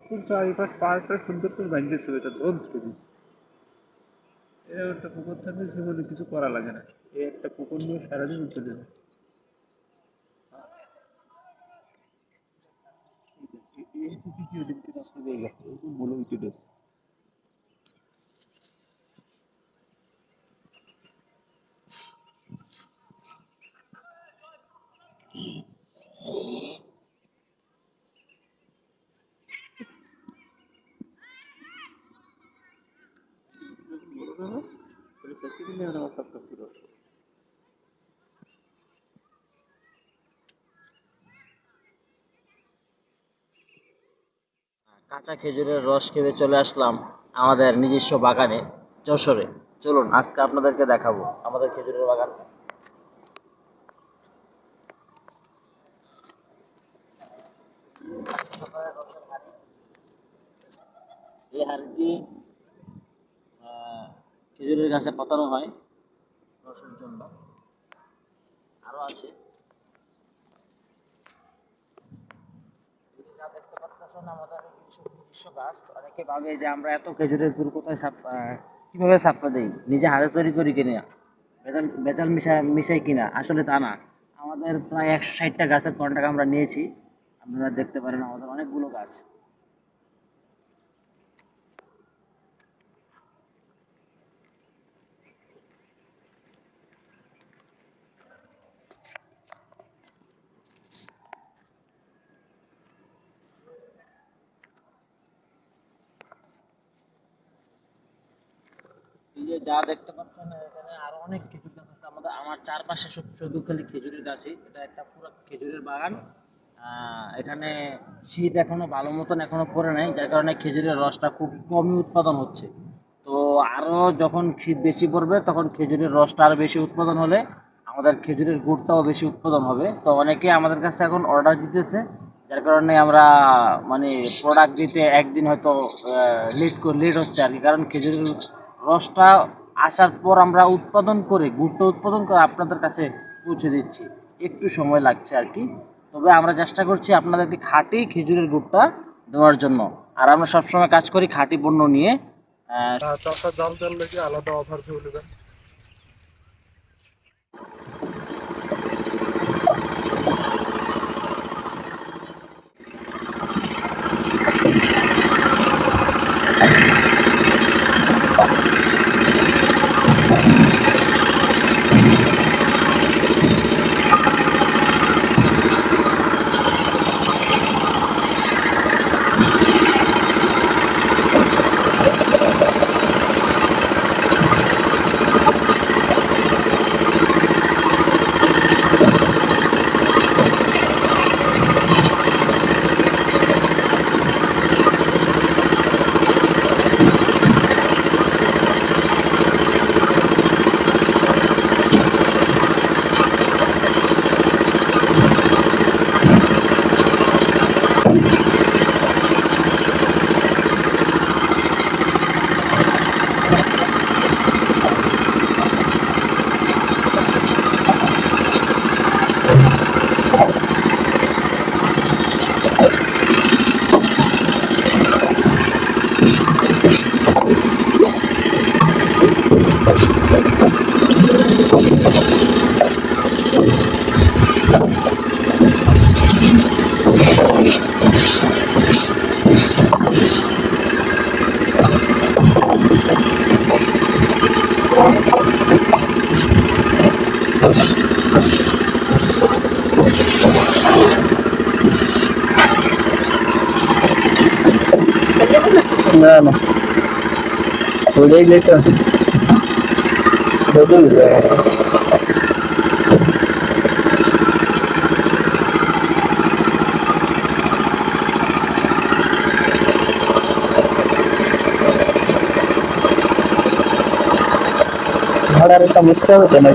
পুকুর চারিপাশ পাড়টা সুন্দর করে বাঁধতে ছিল, এটা ধ্বংস করে দিচ্ছে। এরকম একটা পুকুর থাকলে জীবনে কিছু করা লাগে না, এই একটা পুকুর নিয়ে সারাদিন চলে যায়। এই তৃতীয় দিনকে নষ্ট হয়ে গেছে, ওরকম বলে উঠে গেছে। বলো না, তাহলে শেষে দিনে আর আমার সপ্তাহ পুরো। কাঁচা খেজুরের রস খেতে চলে আসলাম আমাদের নিজস্ব বাগানে, যশোরে। চলুন আজকে আপনাদেরকে দেখাবো আমাদের খেজুরের বাগান। এই হাড়িটি খেজুরের গাছে পাতানো হয় রসের জন্য। আরো আছে, যা দেখতে পাচ্ছেন আমাদের নিজস্ব গাছ। অনেকে ভাবে যে আমরা এত খেজুরের গুড় কোথায় কিভাবে ছাপ্পা দেই, নিজে হাতে তৈরি করি কিনা, ভেজাল ভেজাল মিশাই কিনা। আসলে তা না, আমাদের প্রায় 160টা গাছের কন্টাক্ট আমরা নিয়েছি। আপনারা দেখতে পারেন আমাদের অনেকগুলো গাছ। এই যে যা দেখতে পাচ্ছেন এখানে আরো অনেক খেজুর গাছ আছে। আমার চারপাশে শুধু খালি খেজুরের গাছই, এটা একটা পুরো খেজুরের বাগান। এখানে শীত এখনো ভালো মতন এখনো পড়ে নাই, যার কারণে খেজুরের রসটা খুব কমই উৎপাদন হচ্ছে। তো আরো যখন শীত বেশি পড়বে তখন খেজুরের রসটা আরো বেশি উৎপাদন হলে আমাদের খেজুরের গুড়টাও বেশি উৎপাদন হবে। তো অনেকে আমাদের কাছে এখন অর্ডার দিতেছে, যার কারণে আমরা মানে প্রোডাক্ট দিতে একদিন হয়তো লেট হচ্ছে আর কি। কারণ খেজুরের রসটা আসার পর আমরা উৎপাদন করে গুড়টা উৎপাদন করে আপনাদের কাছে পৌঁছে দিচ্ছি, একটু সময় লাগছে আর কি। তবে আমরা চেষ্টা করছি আপনাদেরকে খাঁটি খেজুরের গুড়টা দেওয়ার জন্য। আর আমরা সবসময় কাজ করি খাঁটি পণ্য নিয়ে। চারটা জাল দেওয়ার লেগে আলাদা অফার চলে যায়। না না, ওইটাই যেটা বদল যায়। भाड़ा समस्या होते ना।